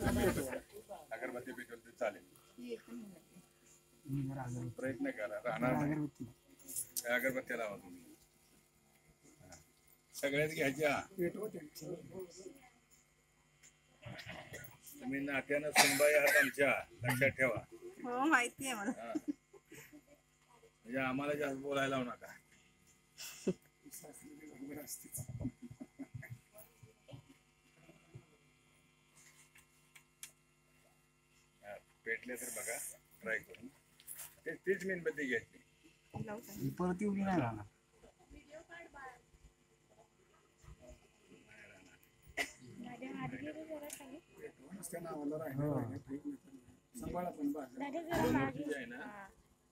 अगरबत्ती पेटवली तर चालेल. प्रयत्न करा, राहणार नाही. अगरबत्ती लावा तुम्ही. सगळ्यात घ्यायच्या. तुम्ही नात्यानं सुनबाई आहात आमच्या, लक्षात ठेवा. हो माहिती आहे मला. म्हणजे आम्हाला जास्त बोलायला लावू नका. पेटले तर बघा, ट्राय करून. तीच मेणबत्ती घ्यायची. परत एवढी नाही राहणार.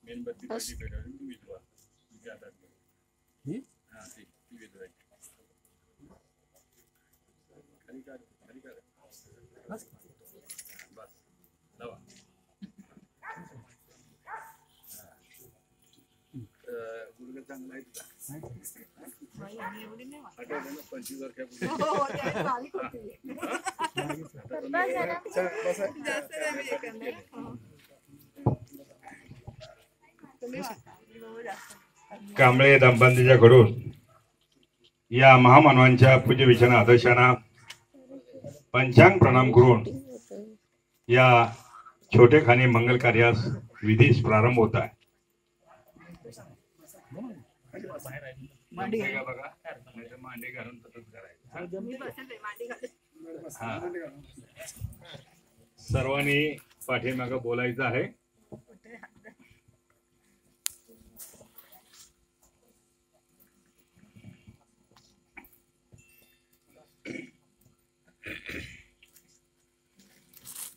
मेणबत्ती कशी पेटवली ती विधवा. हा ती विधवायची. खाली काढ, खाली काढ. बस लावा. गुडघा चांगला आहे तुझा. आठवलं ना 25 वर्षापूर्वी. कांबळे दंपतीच्याकडून या महामानवांच्या पूज्य विचार आदर्शांना पंचांग प्रणाम करून या छोटेखानी मंगल कार्यास विधीस प्रारंभ होत आहे. बघा मांडी घालून तसंच करायचं. सर्वांनी पाठीमागं बोलायचं आहे.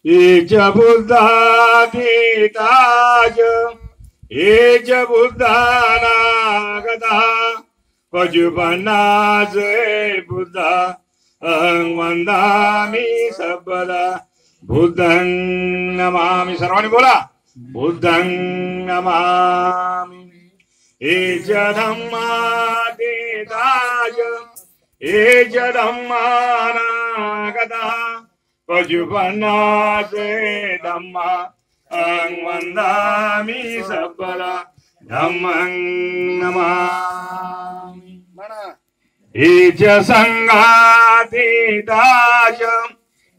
एज बुद्धादिताज एज बुद्धानागता पजुबनाज बुद्धा अहं वंदामि सबदा बुद्धं नमामि. सर्वांनी बोला, बुद्धं नमामि. एज धम्मादिताज एज धम्मानागता पजुबनाजे धम्मा अहं वंदामि सबदा धम्मं नमामि. एज संघातीताज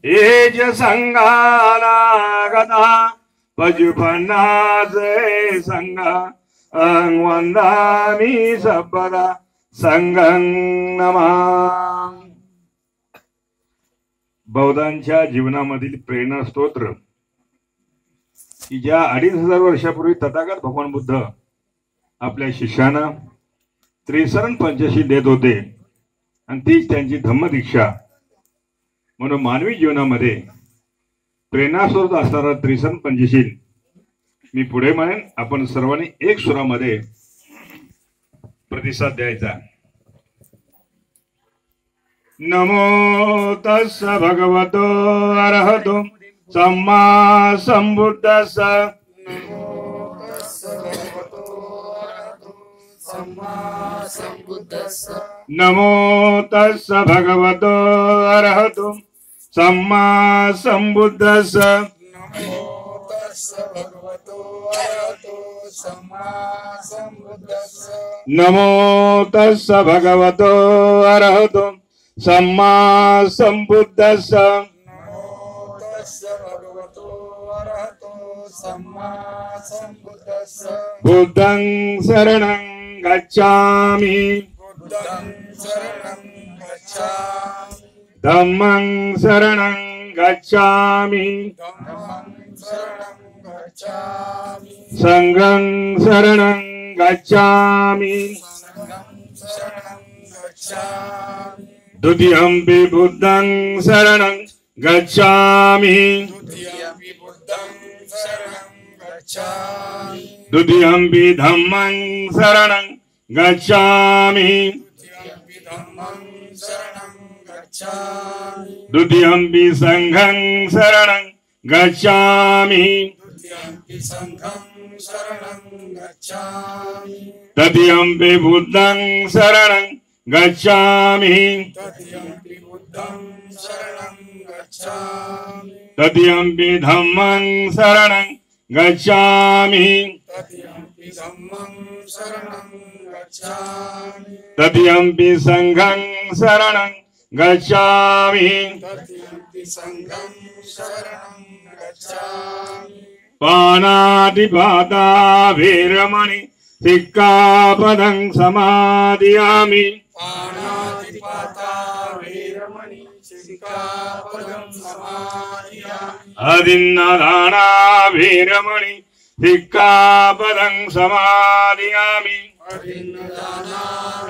एज संघानागता पजुबनाजे संघ अहं वंदामि सबदा संघं नमामि. बौद्धांच्या जीवनामधील प्रेरणा स्तोत्र की ज्या 2500 वर्षापूर्वी तथागत भगवान बुद्ध आपल्या शिष्यांना त्रिसरण पंचशील देत होते आणि तीच त्यांची धम्मदीक्षा. म्हणून मानवी जीवनामध्ये प्रेरणा स्रोत असणारा त्रिसरण पंचशील मी पुढे म्हणेन. आपण सर्वांनी एक सुरामध्ये प्रतिसाद द्यायचा. नमो तस्स भगवतो अरहतो सम्मा संबुद्धस्स. नमो तस्स भगवतो अरहतो सम्मा संबुद्धस्स. नमो तस्स भगवतो अरहतो सम्मा संबुद्धस्स. बुद्धं शरणं गच्छामि धम्मं शरणं गच्छामि संघं शरणं गच्छामि. द्वितीयंपि बुद्धं शरणं गच्छामि. द्वितीयंपि धम्मं शरणं गच्छामि. द्वितीयंपि संघं शरणं गच्छामि. तृतीयंपि बुद्धं शरणं गच्छामि. गच्छामि तदियम्पि धम्मं शरणं गच्छामि तदियम्पि धम्मं शरणं गच्छामि तदियम्पि संघं शरणं गच्छामि तदियम्पि संघं शरणं गच्छामि पाणातिपाता वीरमणि सिक्खापदं समादियामि पाणातिपाता वीरमणि सिक्खापदं समादियामि अदिन्नदाना वीरमणि सिक्खापदं समादियामि अभिन्नदाना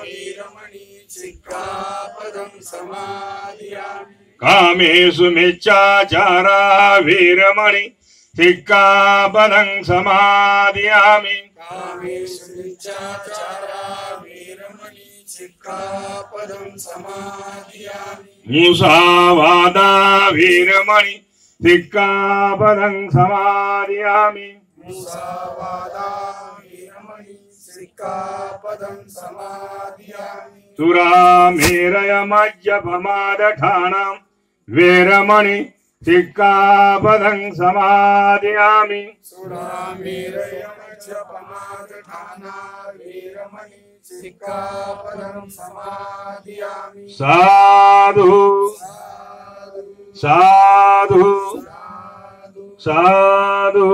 वीरमणि सिक्खापदं समादियामि कामेषु मिच्छाचारा वीरमणि सिक्खापदं समादियामि कामेषु मिच्छाचारा वीरमणि सिक्खापदं समादियामि मुसावादा वीरमणि सिक्खापदं समादियामि मुसावादा वीरमणि सिक्खापदं समादियामि सुरामेरयमज्जपमादठानां वीरमणि सिक्खापदं समादियामि सुरामेरयमज्जपमादठाना वीरमणि सिक्खापदं समादियामि साधु साधु साधु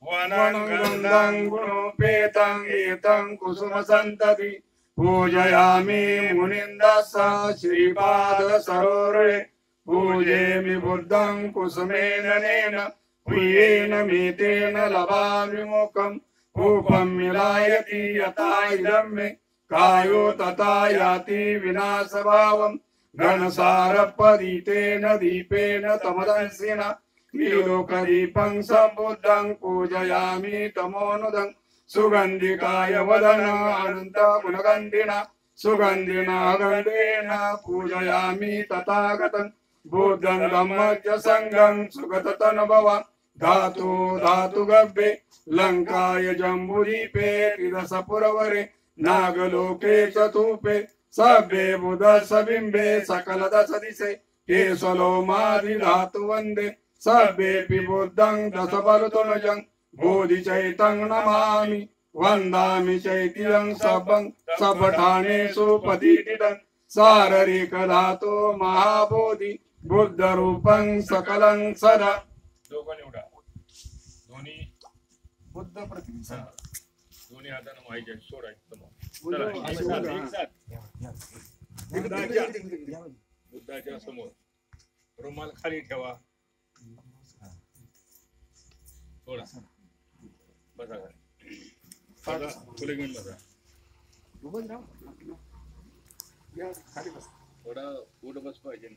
वनगन्धं गुणोपेतं एतं कुसुमसन्तति पूजयामि मुनिन्दस्स श्रीपाद सरोवरे पूजेमि बुद्धं कुसुमेन नेन प्रियेण मीतेन लभामि मोक्षं रूपं मिलायति यथा इदं मे कायो तथा याति विनाशभावं घनसारपदितेन दीपेन तमदंसिना त्रिलोकदीपं सम्बुद्धं पूजयामि तमोनुदं सुगन्धिकाय वदन अनन्त गुणगन्धिना सुगन्धिना गन्धेन पूजयामि तथागतं बुद्धं धम्मं च संघं सुगततनुभव धातु धातु गव्ये लङ्काय जम्बुदीपे त्रिदशपुरवरे नागलोके चतुपे सभ्ये बुधसबिम्बे सकलदश दिशे केशलोमादि धातु वन्दे सभ्येऽपि बुद्धं दशबलतनुजं बोधिचैतं नमामि वन्दामि चैत्यं सबं सबठानेषु पतितं शारीरिकधातु महाबोधि बुद्धरूपं सकलं सदा बुद्ध प्रतिमा दोन्ही हातानं व्हायचे सोडायचं बुद्धाच्या समोर रुमाल खाली ठेवा थोडा बसा फुले घेऊन बसा थोडा उठ बस पाहिजे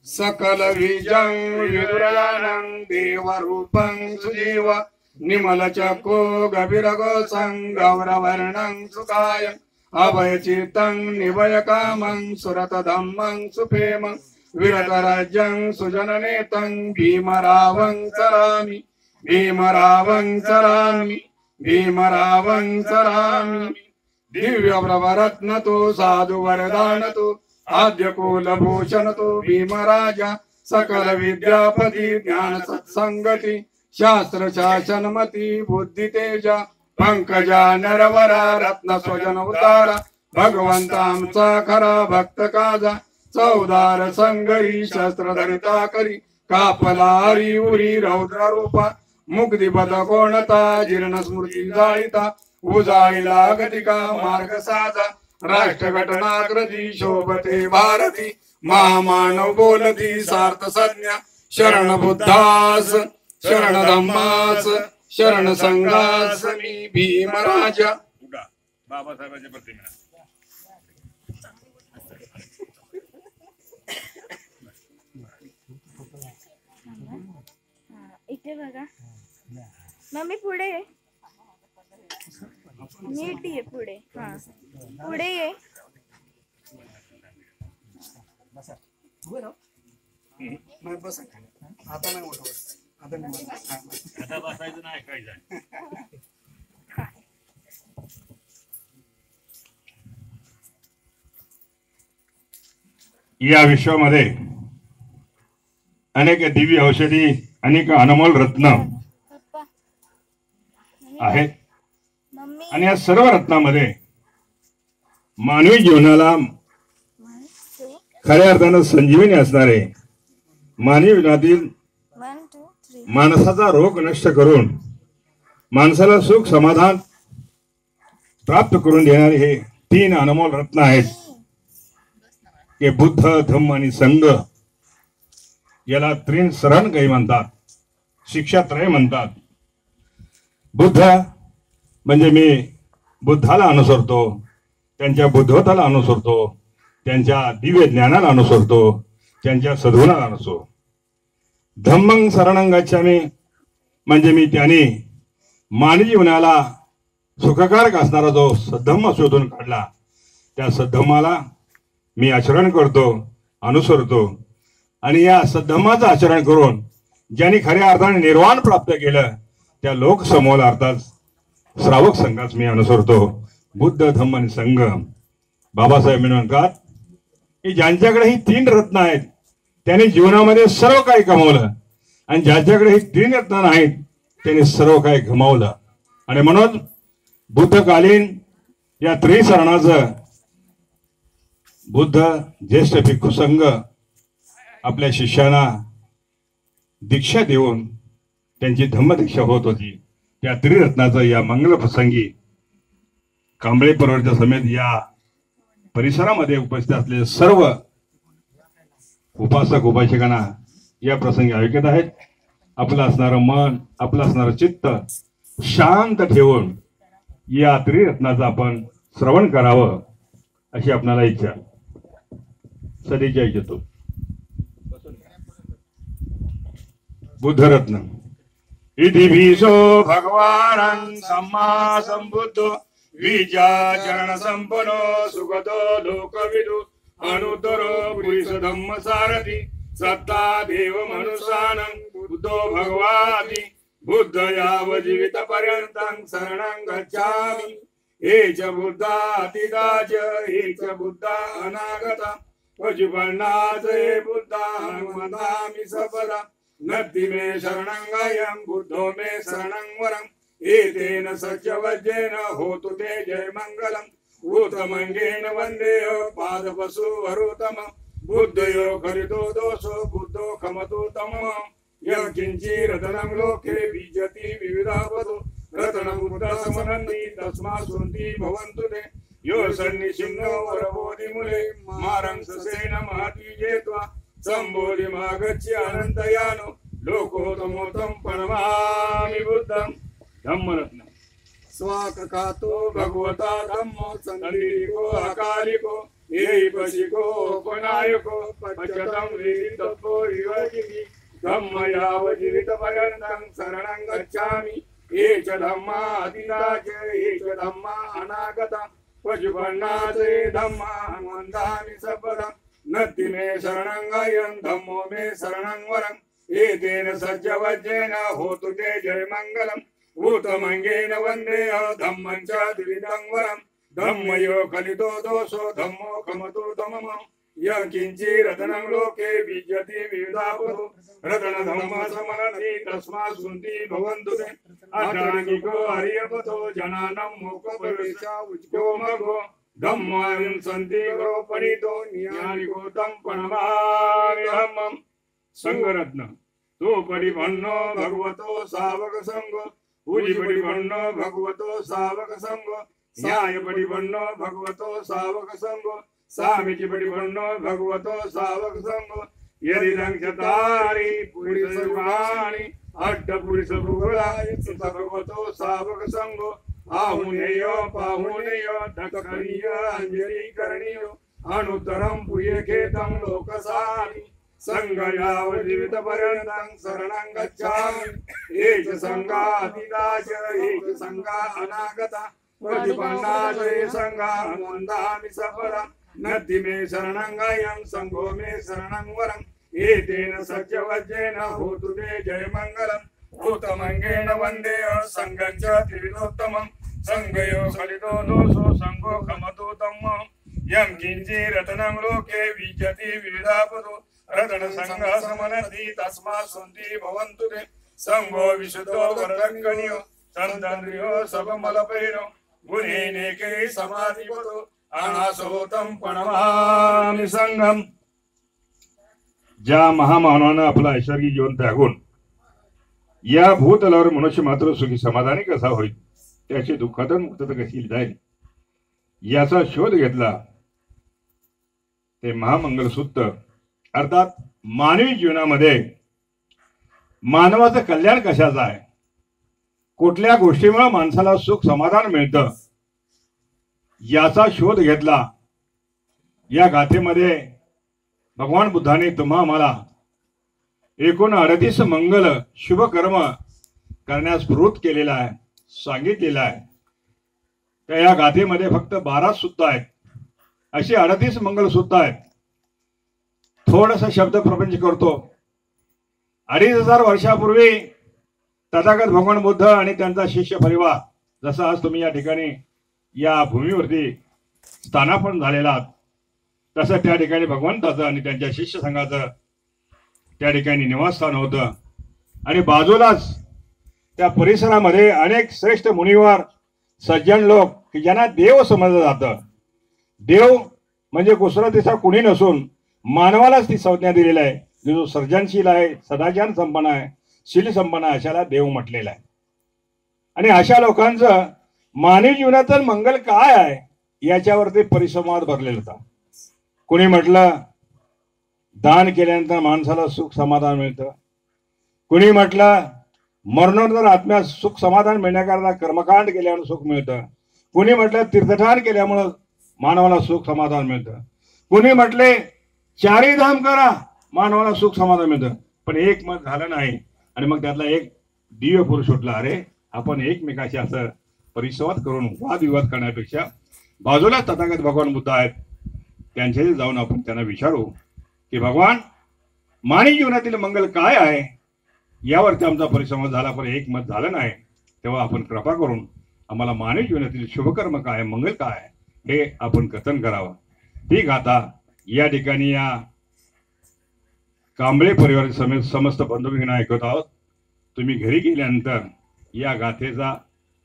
सकल बीजं विदुरानं देवरूपं सुजीव निमलचको गभीरगोसं गौरवर्णं सुकायं अभयचित्तं निभयकामं सुरतधम्मं सुप्रेमं विरतराज्यं सुजननेतं भीमरावं चरामि भीमरावं चरामि भीमरावं चरामि दिव्यप्रभरत्नतो साधु वरदानतो आद्य कुलभूषणतो भीमराजा सकल विद्यापति ज्ञान सत्संगति शास्त्र शासनमति बुद्धि तेजा पंकजा नरवरा रत्न स्वजन उतारा भगवंतांचा खरा भक्त काजा चौदार संगरी शस्त्र धरिता करी कापलारी उरी रौद्र रूपा मुक्तिपद कोणता जीर्ण स्मृती जाळिता उजाळीला गतिका मार्ग साजा राष्ट्रघटनाकृती शोभते भारती महामानव बोलती सार्थ संज्ञा शरण बुद्धास शरण धम्मास शरण संघास मी भीमराजा बाबासाहेबांच्या प्रतिमा इथे बघा मम्मी पुढे नीट ये पुढे. हा पुढे ये. नाही बस आता नाही उठवत. आता नाही आता बसायचं नाही काय जाय. या विश्वामध्ये अनेक दिव्य औषधी, अनेक अनमोल रत्न पप्पा आहेत मम्मी आणि या सर्व रत्नामध्ये मानवी जीवनाला 1 2 खऱ्या अर्थानं संजीवनी असणारे, मानवी जीवनातील 1 2 3 माणसाचा रोग नष्ट करून माणसाला सुख समाधान प्राप्त करून देणारे हे 3 अनमोल रत्न आहेत. हे बुद्ध, धम्म आणि संघ. याला त्रिसरण काही म्हणतात, शिक्षात्रय म्हणतात. बुद्ध म्हणजे मी बुद्धाला अनुसरतो, त्यांच्या बुद्धवताला अनुसरतो, त्यांच्या दिव्य ज्ञानाला अनुसरतो, त्यांच्या सद्गुणाला अनुसरतो. धम्मं शरणं गच्छामि म्हणजे मी त्याने मानवी जीवनाला सुखकारक असणारा जो सद्धम्म शोधून काढला, त्या सद्धम्माला मी आचरण करतो, अनुसरतो. आणि या सद्धम्माचं आचरण करून ज्यांनी खऱ्या अर्थाने निर्वाण प्राप्त केलं, त्या लोक समूह अर्थात श्रावक संघास मी अनुसरतो. बुद्ध, धम्म आणि संघ. बाबासाहेब म्हणतात की ज्यांच्याकडे ही 3 रत्न आहेत त्यांनी जीवनामध्ये सर्व काही कमवलं, आणि ज्यांच्याकडे ही 3 रत्न नाहीत त्यांनी सर्व काही गमावलं. आणि म्हणून बुद्धकालीन या त्रिसरणाचं बुद्ध ज्येष्ठ भिक्खू संघ आपल्या शिष्यांना दीक्षा देऊन त्यांची धम्मदीक्षा होत होती. त्या त्रिरत्नाचं या मंगल प्रसंगी कांबळे परिवाराच्या समेत या परिसरामध्ये उपस्थित असलेले सर्व उपासक उपासिकांना या प्रसंगी ऐकत आहेत. आपलं असणारं मन, आपलं असणारं चित्त शांत ठेवून या त्रिरत्नाचं आपण श्रवण करावं अशी आपणाला इच्छा. सदिच्छा इच्छितो. बुद्धरत्न. इति भीषो भगवान् सम्मा संबुद्धो विद्याचरण संपन्नो सुखदो लोकविदु अनुत्तरो पुरुष धम्म सारथी सत्ता देव मनुष्यानं बुद्धो भगवाति बुद्ध याव जीवित पर्यंतं शरणं गच्छामि. हे च बुद्धा अतीताच हे च बुद्धा अनागता पशुपन्नाथ हे बुद्धा वदामि सपदा. नत्ति मे शरणं गयं बुद्धो मे शरणं वरम्. एतेन सत्यवज्रेण होतु ते जय मंगलम्. उत्तमंगेन वन्देयो पादपशु वरुतमम्. बुद्धयो करितो दोषो बुद्धो खमतु तमः. यः किञ्चिरतनं लोके विजति विविधावतु. रत्नं बुद्ध समनन्ति तस्मात् सुन्ति भवन्तु ते. यो सन्निशिन्नो वरबोधिमूले मारं ससेन महती जेत्वा संबोधिमागच्छ अनन्तयानो लोकोत्तमोत्तमं प्रणमामि बुद्धं. धम्मरत्न. स्वाककातो भगवता धम्मो संदीको अकालिको येपशिको पनायको पचतं विदितपो विवजिति. धम्म याव जीवित पर्यन्तं शरणं गच्छामि. ये च धम्मा अतीताच ये च धम्मा अनागता पशुपन्नाथ हे धम्मा वन्दामि सपदा. नत्ति मे शरणं गयं धम्मो मे शरणं वरम्. एतेन सत्यवज्रेण होतु ते जय मंगलम्. उत्तमंगेन वन्देय धम्मं च द्विविधं वरम्. धम्मयो कलितो दोषो धम्मो खमतु तमः. यः किञ्चिरतनं लोके विद्यति विविधावतु. रतन धम्म समनन्ति तस्मात् सुन्ति भवन्तु ते. अष्टाङ्गिको हरियपथो जनानं मोक्षप्रवेशा उच्चो मघो. धम्मायं सन्ति गुरो पणितो ज्ञानिको तं प्रणमामि धम्मम्. संघरत्न. तो परिपन्नो भगवतो सावक संघ. पूजिपरिपन्नो भगवतो सावक संघ. न्यायपरिपन्नो भगवतो सावक संघ. सामीचिपरिपन्नो भगवतो सावक संघ. यदिदं चतारि पुरुषाणि अष्टपुरुषभुगुलाय भगवतो सावक संघ. आहुनेय पाहुनेय दक्षिणीय अंजलि करणीय अनुत्तरं पुण्यखेतं लोकसारि. संघयाव जीवित पर्यन्तं शरणं गच्छामि. ये च संघा अतीताच ये च संघा अनागता प्रतिपन्नाजय संगामुंदामि सफलम् नद्धि मे शरणंगायं संगो मे शरणं वरम् एतेन सत्यवज्रेण होतु ते जयमङ्गलम् उत्तमङ्गेन वन्दे संगं च त्रिविधोत्तमम् संगयो सलितो दोषो संगो खमतो तम्म यं किञ्चि रत्नं लोके विजति विविधापदो रत्न संघ समनति तस्मात् सन्ति भवन्तु ते संगो विशुद्धो वरदङ्गनियो चन्दन्द्रियो सबमलपैरो गुणेनेके समाधिपदो अनासोतं प्रणमामि संगम. ज्या महामानवानं आपलं ऐश्वर्य जीवन त्यागून या भूतलावर मनुष्य मात्र सुखी समाधानी कसा होईल, त्याची दुःखातून मुक्तता कशी जाईल याचा शोध घेतला. ते महामंगल सूत्र अर्थात मानवी जीवनामध्ये मानवाचं कल्याण कशाचं आहे, कुठल्या गोष्टीमुळे माणसाला सुख समाधान मिळतं याचा शोध घेतला. या गाथेमध्ये भगवान बुद्धाने तुम्हा मला एकूण 38 मंगल शुभ कर्म करण्यास प्रवृत्त केलेला आहे, सांगितलेला आहे. त्या या गाथेमध्ये फक्त 12 सूत्र आहेत, अशी 38 मंगल सूत्र आहेत. थोडासा शब्द प्रपंच करतो. 2500 वर्षापूर्वी तथागत भगवान बुद्ध आणि त्यांचा शिष्य परिवार, जसं आज तुम्ही या ठिकाणी या भूमीवरती स्थानापन्न झालेला आहात, तसं त्या ठिकाणी भगवंताचं आणि त्यांच्या शिष्य संघाचं त्या ठिकाणी निवासस्थान होतं. आणि बाजूलाच त्या परिसरामध्ये अनेक श्रेष्ठ मुनिवर सज्जन लोक की ज्यांना देव समजलं जातं. देव म्हणजे कुसरतीचा कुणी नसून मानवालाच ती संज्ञा दिलेली आहे, जो सर्जनशील आहे, सदाचार संपन्न आहे, शील संपन्न आहे, अशाला देव म्हटलेला आहे. आणि अशा लोकांचं मानवी जीवनातील मंगल काय आहे याच्यावरती परिसंवाद भरलेला होता. कुणी म्हटलं दान केल्यानंतर माणसाला सुख समाधान मिळतं, कुणी म्हटलं मरणोत्तर आत्म्यास सुख समाधान मिळण्याकरता कर्मकांड केल्यावर सुख मिळतं, कुणी म्हटलं तीर्थधान केल्यामुळं मानवाला सुख समाधान मिळतं, कुणी म्हटले चारी धाम करा मानवाला सुख समाधान मिळतं. पण एक मत झालं नाही. आणि मग त्यातला एक दिव्य पुरुष उठला, अरे आपण एकमेकाशी असं परिसंवाद करून वादविवाद करण्यापेक्षा बाजूला तथागत भगवान बुद्ध आहेत, त्यांच्याशी जाऊन आपण त्यांना विचारू की भगवान मानवी जीवनातील मंगल काय आहे यावरती आमचा परिसंवाद झाला, पण एक मत झालं नाही. तेव्हा आपण कृपा करून आम्हाला मानवी जीवनातील शुभकर्म काय, मंगल काय हे आपण कथन करावं. ती गाथा या ठिकाणी या कांबळे परिवार समेत समस्त बंधूभगिनी ऐकत आहोत. तुम्ही घरी गेल्यानंतर या गाथेचा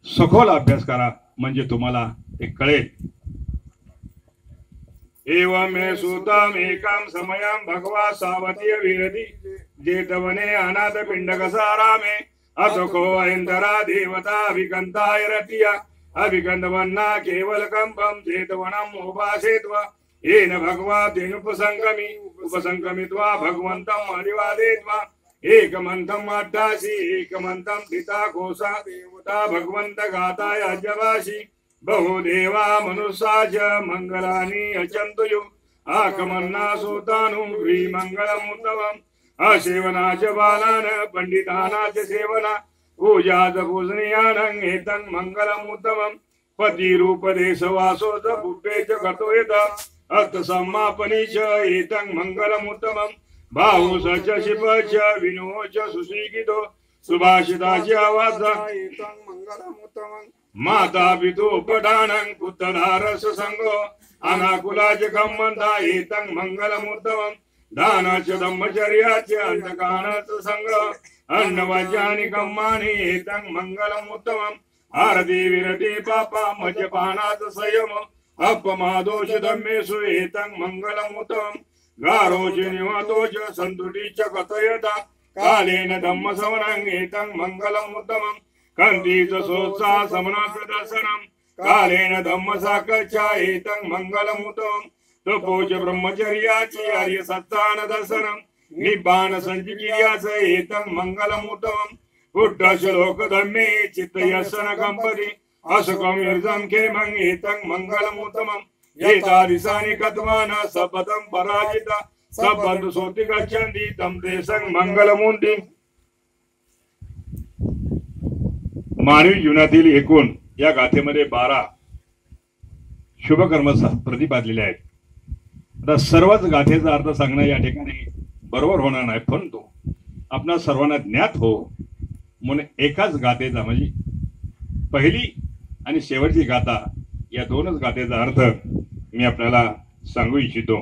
सखोल अभ्यास करा, म्हणजे तुम्हाला ते कळेल. एवमे सुतमेकां समयं भगवा सावतीय विरति जेतवने अनाथ पिंडकसारामे अतको ऐंदरा देवता अभिकंताय रतिया अभिकंदवन्ना केवल कंपम जेतवनम उपासेत्वा येन भगवा तेनुपसंगमी उपसंगमित्वा भगवन्तं हरिवादेत्वा एकमन्तं अट्टासि एकमन्तं पिता कोसा देवता भगवन्त गाताय अजवासि बहुदेवा मनुष्या च मंगलानि अचन्तु आकमन्ना सोतानु मंगलमुत्तमम् असेवना च बालान पंडिताना च सेवना पूजा च पूजनीयानं एतं मंगलमुत्तमम् पतिरूपदेशवासो च बुद्धे च गतो यत अर्थसम्मापनी च एतं मंगलमुत्तमम् बाहुस च शिप च विनो च सुशीगितो सुभाषिता च आवासा एतं मंगलमुत्तमम् माता पितु पठानं पुत्रधारस संगो अनाकुलाच कम्मंता एतं मंगलमुत्तमम् दानाच धम्मचर्याच अंतकानाच संग्रह अन्नवाच्यानि कम्मानि एतं मंगलमुत्तमम् आरती विरती पापा मद्यपानाच संयम अपमादोष धम्मेषु एतं मंगलमुत्तमम् गारोच निवातोच संतुटीच कथयता कालेन धम्मसवनं एतं मंगलमुत्तमम् कंतीच सोत्साह समनाथ दर्शनम् कालेन धम्मसाकर्षा एतं मंगलमुत्तमम् तपोच ब्रह्मचर्याची आर्य सत्तान दर्शनम् निब्बाण संचिकियाच एतं मंगलमुत्तमम् पुट्ट श्लोक धम्मे चित्तयसन कंपति असुकं यर्जं खेमं एतं मंगलमुत्तमम् एतादिशानि कत्वान सपदं पराजिता सबंधु सोति गच्छन्ति तं देशं मंगलमुन्ति. मानवी जीवनातील एकूण या गाथेमध्ये 12 शुभकर्म प्रतिपादलेले आहेत. आता सर्वच गाथेचा अर्थ सांगणं या ठिकाणी बरोबर होणार नाही, परंतु आपणा सर्वांना ज्ञात हो म्हणून एकाच गाथेचा म्हणजे पहिली आणि शेवटची गाथा या दोनच गाथेचा अर्थ मी आपल्याला सांगू इच्छितो.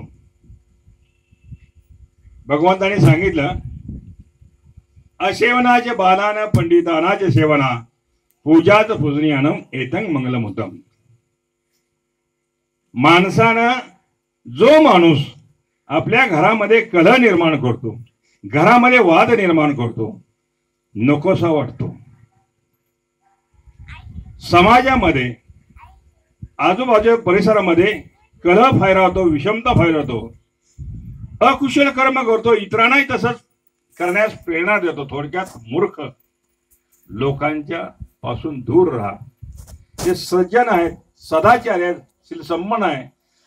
भगवंताने सांगितलं, असेवनाचे बालान पंडितानाचे सेवना पूजाच पूजनीयानम एतंग मंगलमुतम. माणसानं जो माणूस आपल्या घरामध्ये कलह निर्माण करतो, घरामध्ये वाद निर्माण करतो, नकोसा वाटतो, समाजामध्ये आजूबाजू परिसरामध्ये कलह फैलावतो, विषमता फैलावतो, अकुशल कर्म करतो, इतरांनाही तसंच करण्यास प्रेरणा देतो. थोडक्यात मूर्ख लोकांच्या पासून दूर राहा. जे सज्जन आहेत, सदाचारी आहेत, शिलसंपन्न आहे,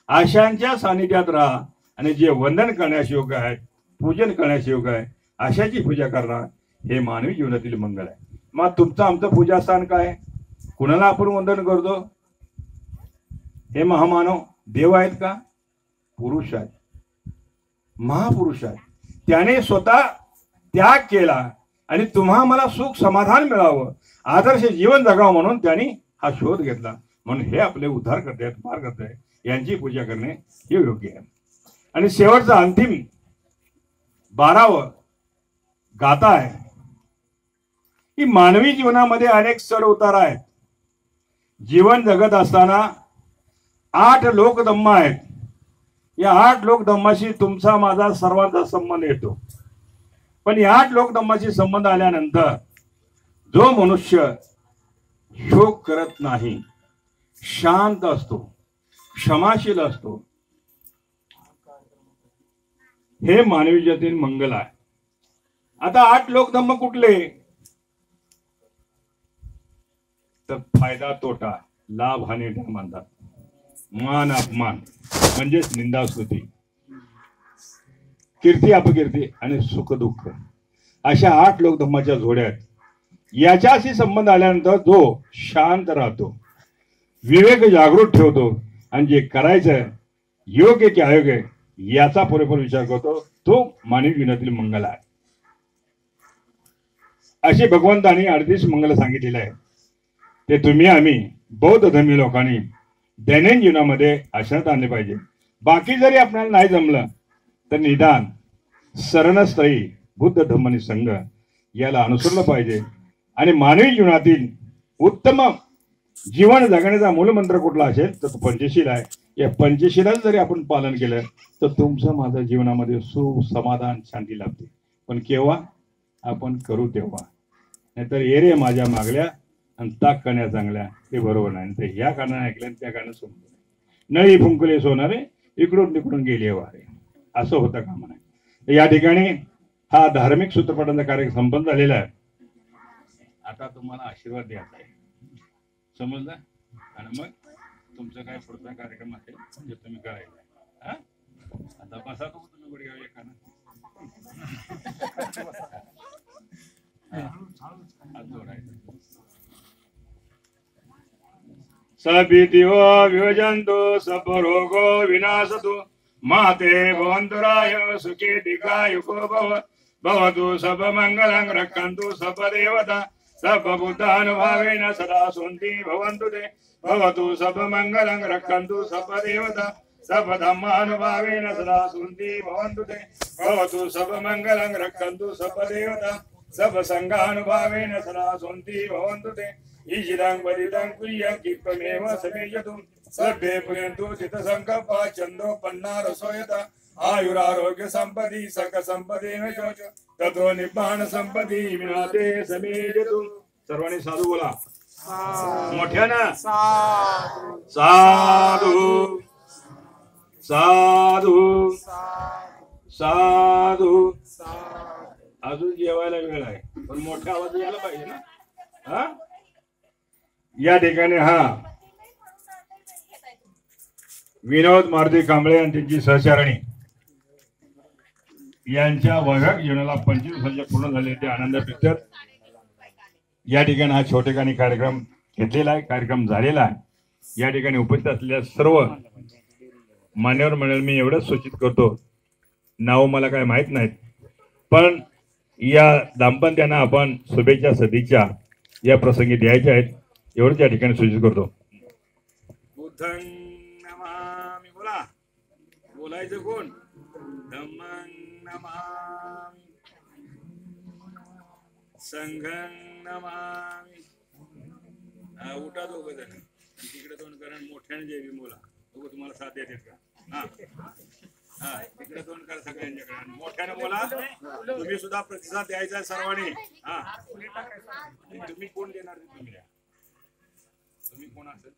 अशांच्या सानिध्यात राहा आणि जे वंदन करण्यास योग्य आहेत, पूजन करण्यास योग्य आहे, अशाची पूजा करा. हे मानवी जीवनातील मंगल आहे. मग तुमचं आमचं पूजास्थान काय? कुणाला आपण वंदन करतो? हे महामानव देव आहेत का? पुरुष आहेत, महापुरुष आहेत. त्याने स्वतः त्याग केला आणि तुम्हा मला सुख समाधान मिळावं, आदर्श जीवन जगावं म्हणून त्यांनी हा शोध घेतला. म्हणून हे आपले उद्धार करते आहेत, पार करते आहेत, यांची पूजा करणे हे योग्य आहे. आणि शेवटचा अंतिम 12व गाथा आहे की मानवी जीवनामध्ये अनेक चढ उतार आहेत. जीवन जगत असताना 8 लोकधम्म आहेत. या 8 लोकधम्माशी तुमचा माझा सर्वांचा संबंध येतो. पण या 8 लोकधम्माशी संबंध आल्यानंतर जो मनुष्य शोक करत नाही, शांत असतो, क्षमाशील असतो, हे मानवी जातीतील मंगल आहे. आता 8 लोकधम्म कुठले? तर फायदा तोटा, लाभ हानी म्हणतात, मान अपमान म्हणजेच निंदा स्तुती, कीर्ती अपकीर्ती आणि सुख दुःख, अशा 8 लोकधम्माच्या जोड्यात याच्याशी संबंध आल्यानंतर जो शांत राहतो, विवेक जागृत ठेवतो आणि जे करायचं योग्य की अयोग्य याचा पुरेपूर विचार करतो, तो मानवी जीवनातील मंगल आहे. असे भगवंतांनी 38 मंगल सांगितलेले आहे. ते तुम्ही आम्ही बौद्ध धर्मी लोकांनी दैनंदिन जीवनामध्ये आचरणात आणले पाहिजे. बाकी जरी आपल्याला नाही जमलं तर निदान शरणस्थळी बुद्ध धम्म आणि संघ याला अनुसरलं पाहिजे. आणि मानवी जीवनातील उत्तम जीवन जगण्याचा मूलमंत्र कुठला असेल तर तो पंचशील आहे. या पंचशीलाचं जरी आपण पालन केलं तर तुमचं माझ्या जीवनामध्ये सुख समाधान शांती लाभते. पण केव्हा? आपण करू तेव्हा. नाहीतर ये रे माझ्या मागल्या आणि ताक करण्या चांगल्या, ते बरोबर नाही. तर ह्या कारणाने ऐकल्या त्या कारणाने समजलं नळी फुंकले सोनारे इकडून तिकडून गेले वारे, असं होतं कामा नाही. या ठिकाणी हा धार्मिक सूत्रपाठांचा कार्यक्रम संपन्न झालेला आहे. आता तुम्हाला आशीर्वाद द्यायचा आहे, समजलं? आणि मग तुमचं काय पुढचा कार्यक्रम असेल ते तुम्ही करायचा. हा, आता बसा तुम्ही गुडघ्यावर एकानं. हात जोडायचा. सभीतिओ विभजन्तु सपरोगो विनाशतु माते भवन्तुराय सुखे दीर्घायुको भव भवतु सर्वमङ्गलं रक्षन्तु सर्वदेवता सर्वभूतानुभावेन सदा सुन्ति भवन्तु ते भवतु सर्वमङ्गलं रक्षन्तु सर्वदेवता सर्वधर्मानुभावेन सदा सुन्ति भवन्तु ते भवतु सर्वमङ्गलं रक्षन्तु सर्वदेवता सर्वसङ्गानुभावेन सदा सुन्ति भवन्तु ते ईशिदं वदिदं कुर्यं कित्वमेव समेजतु सर्वे पुनन्तु चित्तसङ्कल्पा छन्दोपन्ना रसोयत आयुरारोग्य संपदि सकल संपदि में जोच ततो निब्बाण संपदि विनाते समेजतु. सर्वांनी साधू बोला मोठ्यानं. साधू साधू साधू. अजून जेवायला वेळ आहे पण मोठा आवाज यायला पाहिजे ना. हा, या ठिकाणी हा विनोद मारुती कांबळे आणि त्यांची सहचारणी यांच्या वैवाहिक जीवनाला 25 वर्ष पूर्ण झाले ते आनंद पित्तर या ठिकाणी हा छोटेखानी कार्यक्रम घेतलेला आहे, कार्यक्रम झालेला आहे. या ठिकाणी उपस्थित असलेल्या सर्व मान्यवर मंडळ मी एवढंच सूचित करतो, नाव मला काय माहित नाहीत, पण या दाम्पत्यांना आपण शुभेच्छा सदिच्छा या प्रसंगी द्यायच्या आहेत, एवढंच या ठिकाणी सूचित करतो. बुद्धं नमामि बोला, बोलायचं कोण? धम्मं नमामि, संघं नमामि. उठा दोघं जण, तिकडे दोन करा, मोठ्याने जय भीम बोला. दोघं तुम्हाला साथ देतात का? हा, तिकडे दोन करा सगळ्यांच्याकडे, मोठ्याने बोला. तुम्ही सुद्धा प्रतिसाद द्यायचा सर्वांनी. हा, तुम्ही कोण देणार ते तुम्ही द्या. तुम्ही कोण असेल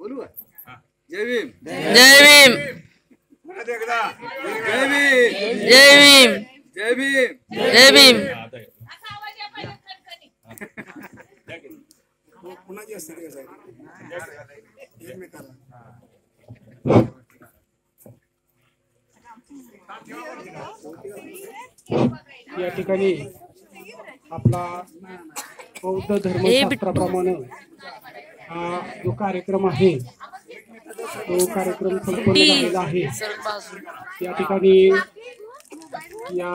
बोलू का? हा. जय भीम. जय भीम. परत एकदा जय भीम. जय भीम. जय भीम. जय भीम. कुणाची असते ते साहेब? एकमेकाला. या ठिकाणी आपला बौद्ध धर्मशास्त्राप्रमाणे हा जो कार्यक्रम आहे तो कार्यक्रम संपन्न झालेला आहे. या ठिकाणी या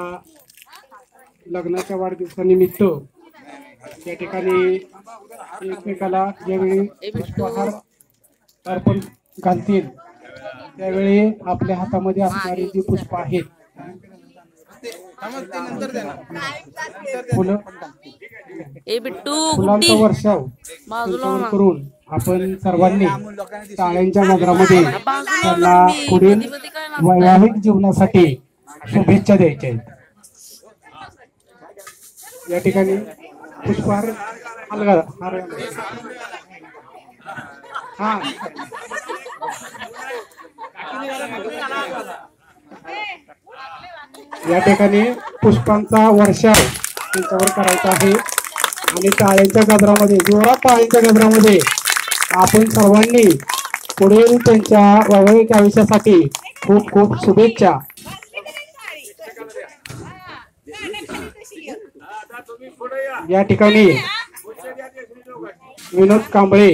लग्नाच्या वाढदिवसानिमित्त या ठिकाणी एकमेकाला ज्यावेळी पुष्पहार अर्पण घालतील त्यावेळी आपल्या हातामध्ये असणारी जी पुष्प आहेत फुलं ए बिट्टू फुलांचा गुड्डी वर्षाव त्यांच्यावर करून आपण सर्वांनी टाळ्यांच्या नगरामध्ये त्यांना पुढील वैवाहिक जीवनासाठी शुभेच्छा द्यायच्या आहेत. या ठिकाणी पुष्पहार हलगा हा या ठिकाणी पुष्पांचा वर्षाव त्यांच्यावर करायचा आहे आणि टाळ्यांच्या गजरामध्ये जोरात टाळ्यांच्या गजरामध्ये आपण सर्वांनी पुढील त्यांच्या वैवाहिक आयुष्यासाठी खूप खूप शुभेच्छा. या ठिकाणी विनोद कांबळे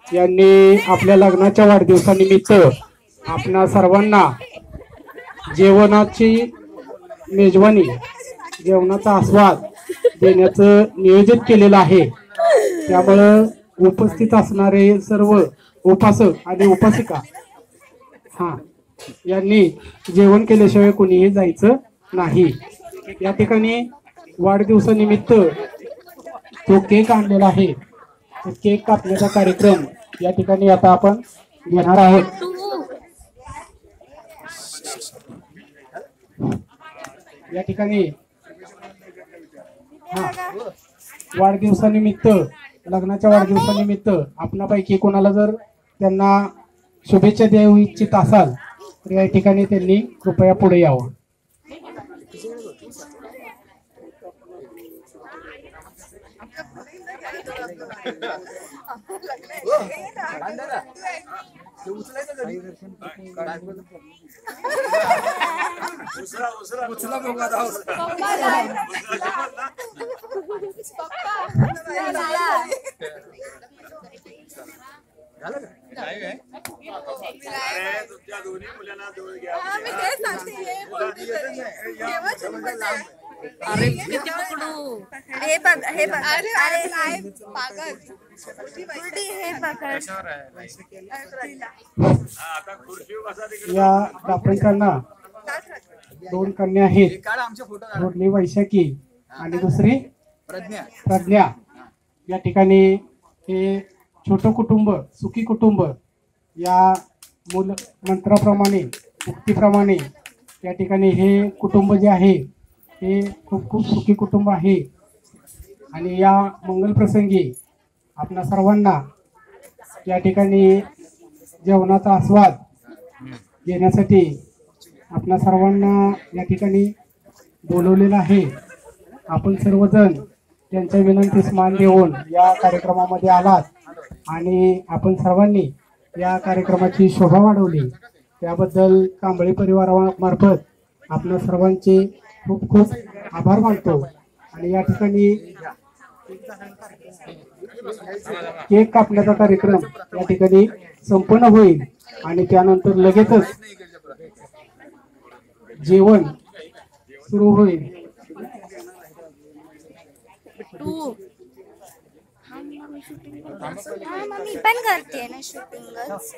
यांनी आपल्या लग्नाच्या वाढदिवसानिमित्त आपणा सर्वांना जेवणाची मेजवानी जेवणाचा आस्वाद देण्याचं नियोजित केलेलं आहे. त्यामुळं उपस्थित असणारे सर्व उपासक आणि उपासिका यांनी जेवण केल्याशिवाय कोणीही जायचं नाही. या ठिकाणी वाढदिवसानिमित्त तो केक आणलेला आहे, तो केक कापण्याचा कार्यक्रम या ठिकाणी आता आपण घेणार आहोत. या ठिकाणी वाढदिवसानिमित्त लग्नाच्या वाढदिवसानिमित्त आपणापैकी कोणाला जर त्यांना शुभेच्छा देऊ इच्छित असाल तर या ठिकाणी त्यांनी कृपया पुढे यावं. उचला बघू आता. तुमच्या दोन्ही मुलांना जवळ घ्या. अरे किती पकडू. हे बघ हे बघ अरे नाही पागल उलटी हे पकड. आता खुर्चीवर बसा तिकडे. या दाम्पत्यांना दोन कन्या आहेत, थोरली वैशाखी आणि दुसरी प्रज्ञा. या ठिकाणी हे छोटं कुटुंब सुखी कुटुंब या मूल मंत्राप्रमाणे उक्तीप्रमाणे या ठिकाणी हे कुटुंब जे आहे हे खूप खूप सुखी कुटुंब आहे. आणि या मंगल प्रसंगी आपणा सर्वांना या ठिकाणी जेवणाचा आस्वाद घेण्यासाठी आपणा सर्वांना या ठिकाणी बोलवलेलं आहे. आपण सर्वजण त्यांच्या विनंतीस मान देऊन या कार्यक्रमामध्ये आलात आणि आपण सर्वांनी या कार्यक्रमाची शोभा वाढवली त्याबद्दल कांबळे परिवारामार्फत आपल्या सर्वांचे खूप खूप आभार मानतो. आणि या ठिकाणी केक कापण्याचा कार्यक्रम या ठिकाणी संपन्न होईल आणि त्यानंतर लगेचच जेवण सुरू होईल. बिट्टू हा मम्मी पण करते ना शूटिंगच.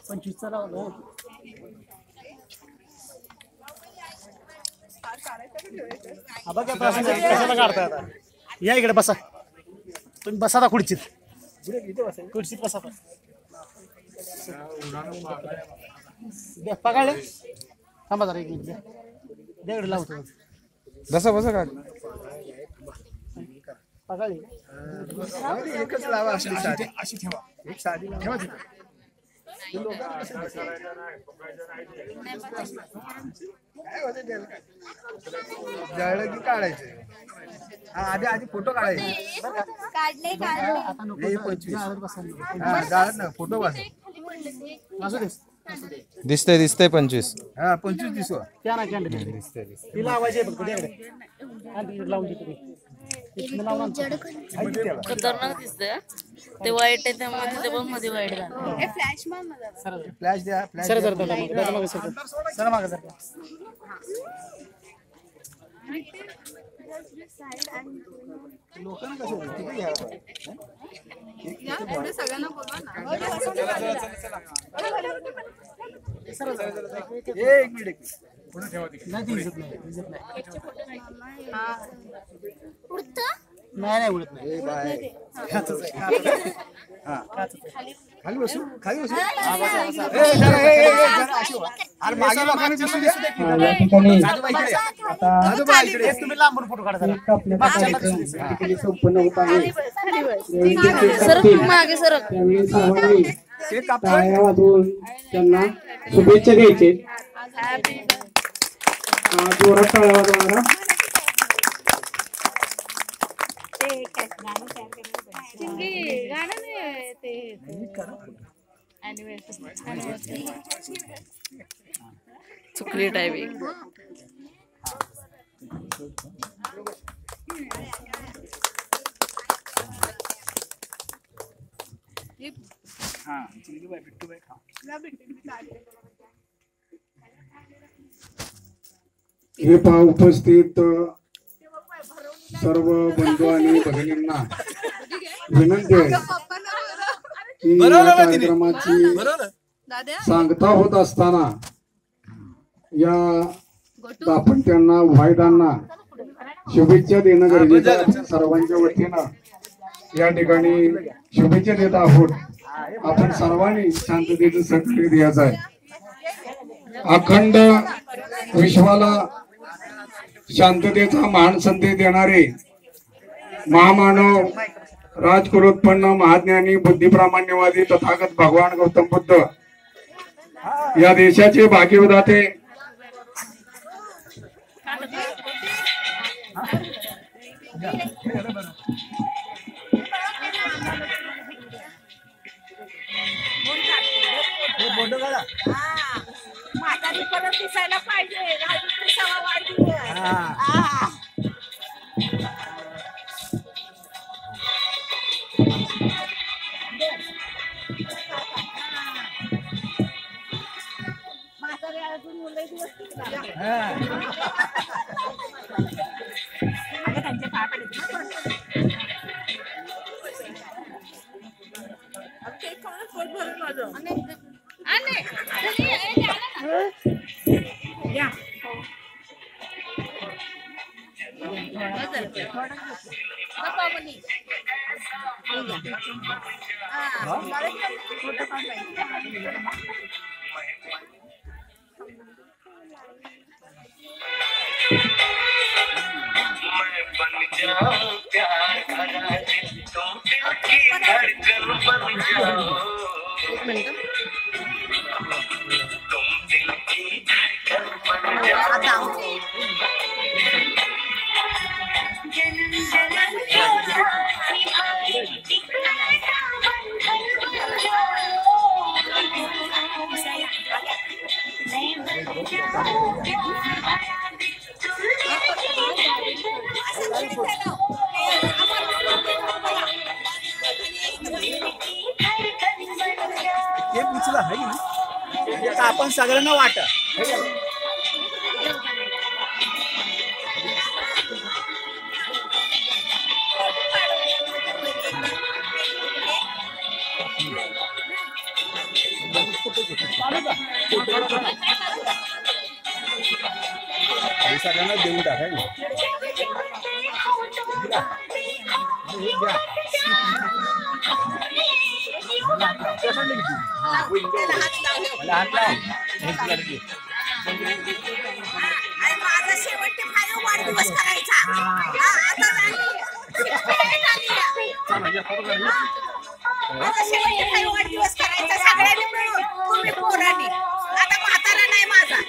25 लावलं. बघा कशाला काढताय आता. या इकडे बसा. तुम्ही बसा आता खुर्चीत. खुर्चीत बसा. पगाळे थांबा जरा एक मिनिट द्या. द्या इकडे लावतो. बसा बसा का पगाळे एकच लावा अशी साधी. अशी ठेवा. एक साधी ठेवा तिथे. जळलं की काढायचं. आधी आधी फोटो काढायचे. काढले हे 25. हा जाळत ना फोटो बस. दिसतंय दिसतंय 25. हा 25 दिसवा. त्या ना कॅन्डल दिसतंय. तिला आवाज आहे फक्त द्याकडे. आणि लावून दे तुम्ही. खतरनाक दिसतंय. ते वाईट आहे त्यामध्ये ते पण मध्ये वाईट झालं. फ्लॅश मार मला. फ्लॅश द्या. फ्लॅश सर जर मागे सर मागे सर. लोकांना कसं होतं? तिकडे घ्यायला पाहिजे. एक मिनिट पुन्हा ठेवा तिकडे. नाही दिसत नाही दिसत नाही. नाही उडत नाही. ए बाय. खाली बसू खाली बसू. अरे मागे लोकांना दिसू दे. या ठिकाणी आता तुम्ही लांबून फोटो काढा. केक कापण्याचा कार्यक्रम या ठिकाणी संपन्न होत आहे. यावेळी जे केक सर कापतील, मागे सर. त्यावेळी सर्वांनी टाळ्या वाजवून त्यांना शुभेच्छा द्यायचे. जोरात टाळ्या वाजवणारा चुकली टायमिंग. हे पहा उपस्थित सर्व बंधू आणि भगिनींना विनंती आहे की या कार्यक्रमाची सांगता होत असताना या दाम्पत्यांना वाहिदांना शुभेच्छा देणं गरजेचं आहे. सर्वांच्या वतीनं या ठिकाणी शुभेच्छा देत आहोत. आपण सर्वांनी शांततेचं सहकार्य द्यायचं आहे. अखंड विश्वाला शांततेचा महान संदेश देणारे महामानव राजकुलोत्पन्न महाज्ञानी बुद्धिप्रामाण्यवादी तथागत भगवान गौतम बुद्ध या देशाचे भाग्यविधाते म्हातारी परत दिसायला पाहिजे. वाढ म्हातारी अजून मुलं दिवस त्यांच्या काय पडत केक खाऊन पोट भरून माझं. या एक उचला आहे की नाही? आता आपण सगळ्यांना वाटा सगळ्यांना देऊन टाका माझा शेवटचे वाढदिवस करायचा आता वाढदिवस करायचा सगळ्यांनी मिळून तुम्ही पोरांनी आता म्हातारा नाही माझा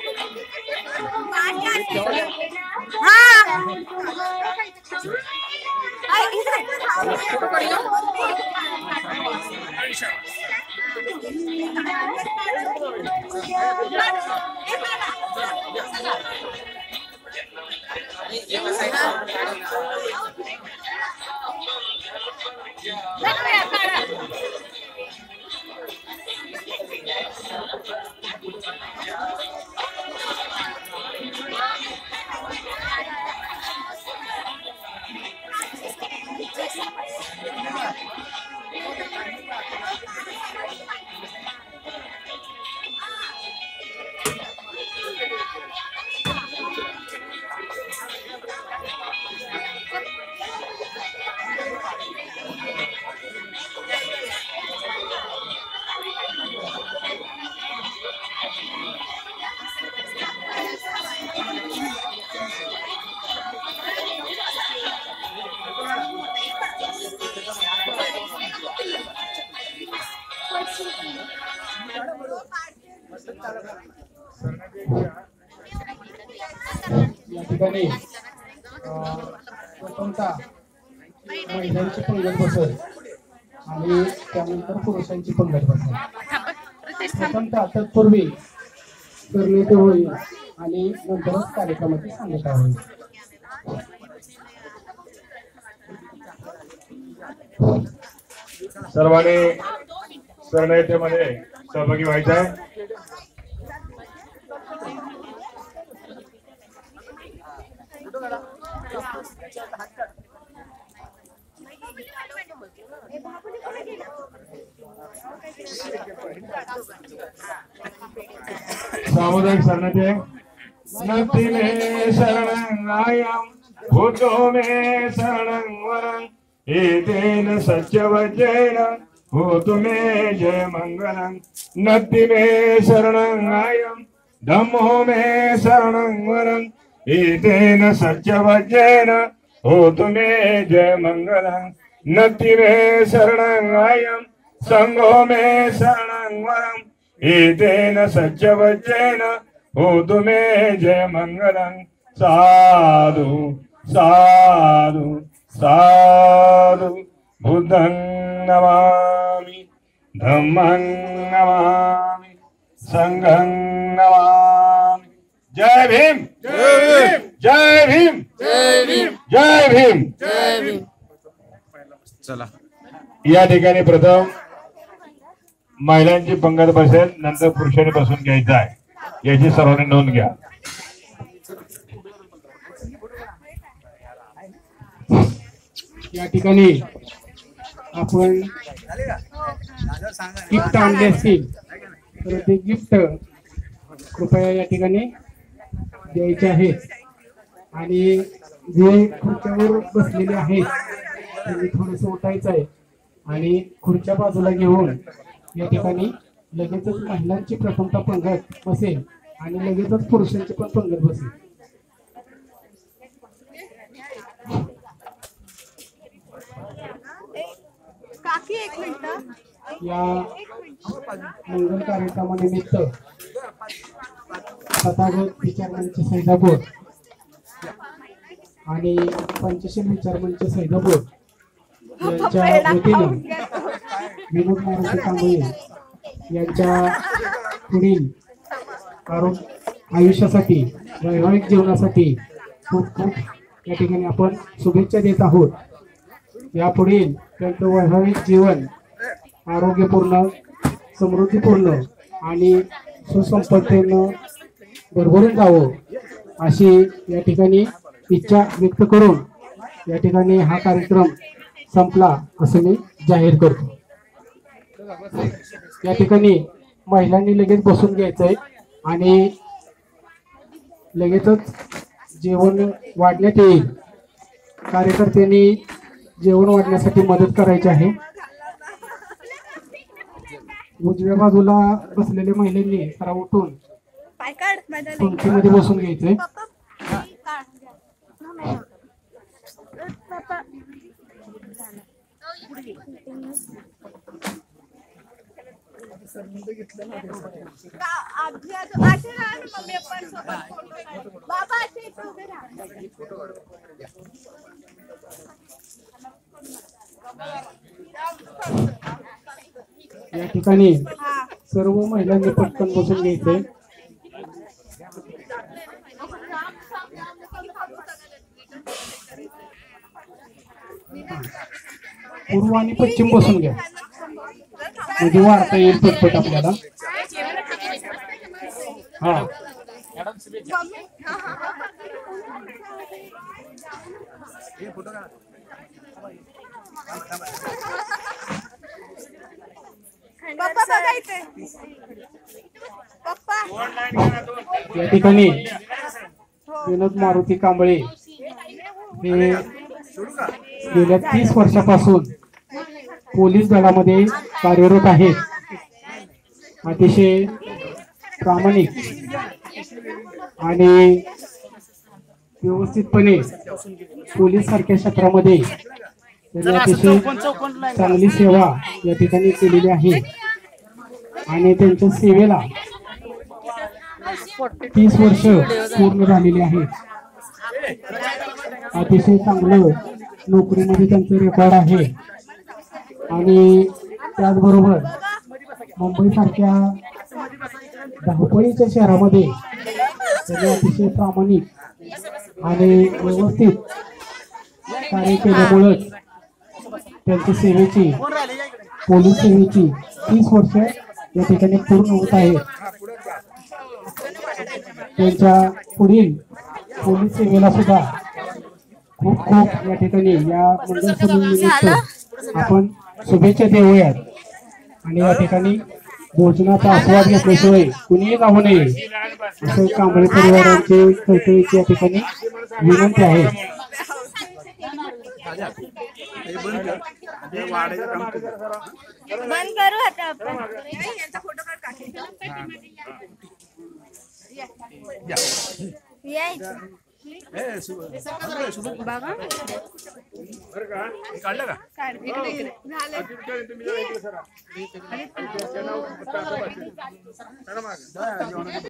या ठिकाणी प्रथमतः महिलांची पंगत बसेल आणि त्यानंतर पुरुषांची पंगत बसेल. प्रथमतः तत्पूर्वी करण्यात होईल आणि नंतरच कार्यक्रमाची सांगता होईल. सर्वांनी शरणयतेमध्ये सहभागी व्हायचं आहे. सामुदायिक शरणयते नदी में शरणं आयं भूतो में शरणं वरं एतेन सत्यवज्रेण भूतो मे जय मंगलं. नदी में शरणं आयं धम्मो मे शरणं वरं एतेन सत्यवज्रेण भूतो मे जय मंगलं. नदी में शरणं आयं संघो मे शरणं वरं एतेन सत्यवज्रेण भूतो मे जय मंगलं. साधु साधु साधु बुद्धं नमामि धम्मं नमामि संघं नमामि. जय भीम जय भीम जय भीम जय भीम जय भीम. चला या ठिकाणी प्रथम महिलांची पंगत बसेल, नंतर पुरुषांनी बसून घ्यायचं आहे, याची सर्वांनी नोंद घ्या. या ठिकाणी आपण गिफ्ट आणले असतील तर ते गिफ्ट कृपया या ठिकाणी द्यायचे आहेत. आणि जे खुर्च्यावर बसलेले आहेत त्यांनी थोडंसं उठायचं आहे आणि खुर्च्या बाजूला घेऊन या ठिकाणी लगेचच महिलांची प्रथमतः पंगत बसेल आणि लगेचच पुरुषांची पण पंगत बसेल. काकी एक मिनिट या मंगल कार्यक्रमानिमित्त तथागत विचारमंच सैदापूर आणि पंचशील विचारमंच सैदापूर यांच्या वतीनं विनोद मारुती कांबळे यांच्या पुढील आयुष्यासाठी वैवाहिक जीवनासाठी खूप खूप या ठिकाणी आपण शुभेच्छा देत आहोत. यापुढील त्यांचं वैवाहिक जीवन आरोग्यपूर्ण समृद्धीपूर्ण आणि सुसंपत्तीनं भरभरून जावं अशी या ठिकाणी इच्छा व्यक्त करून या ठिकाणी हा कार्यक्रम संपला असं मी जाहीर करतो. या ठिकाणी महिलांनी लगेच बसून घ्यायचंय आणि लगेचच जेवण वाढण्यात येईल. कार्यकर्त्यांनी जेवण वाढण्यासाठी मदत करायची आहे. उजव्या बाजूला बसलेल्या महिलांनी जरा उठून पाय काढ माझ्या पंक्तीमध्ये बसून घ्यायचंय. बाबा असे इथे उभे राहा. या ठिकाणी सर्व महिलांनी पटकन बसून घ्यायचंय. पूर्व आणि पश्चिम बसून घ्या म्हणजे वाढता येईल पटपट आपल्याला. हा पप्पा बघा इथे. पप्पा या ठिकाणी विनोद मारुती कांबळे हे गेल्या 30 वर्षापासून पोलीस दलामध्ये कार्यरत आहेत. अतिशय प्रामाणिक आणि व्यवस्थितपणे पोलीस सारख्या क्षेत्रामध्ये त्यांनी अतिशय चांगली सेवा या ठिकाणी केलेली आहे आणि त्यांच्या सेवेला 30 वर्ष पूर्ण झालेली आहेत. अतिशय चांगलं नोकरीमध्ये त्यांचं रेकॉर्ड आहे आणि त्याचबरोबर मुंबई सारख्या धावपळीच्या शहरामध्ये त्यांनी अतिशय प्रामाणिक आणि व्यवस्थित कार्य केल्यामुळेच त्यांच्या सेवेची पोलीस सेवेची 30 वर्ष या ठिकाणी पूर्ण होत आहेत. त्यांच्या पुढील पोलीस सेवेला सुद्धा खूप खूप या ठिकाणी या मंगल समितीनिमित्त आपण शुभेच्छा देऊयात आणि या ठिकाणी भोजनाचा आस्वाद घेतल्याशिवाय कुणीही जाऊ नये असं कांबळे परिवारांचे कळकळीची या ठिकाणी विनंती आहे. बंद करू आता आपण. यांचा फोटो काढ काढ. या इथे. बघा काढलं का काढ. इकडे इकडे. झालं.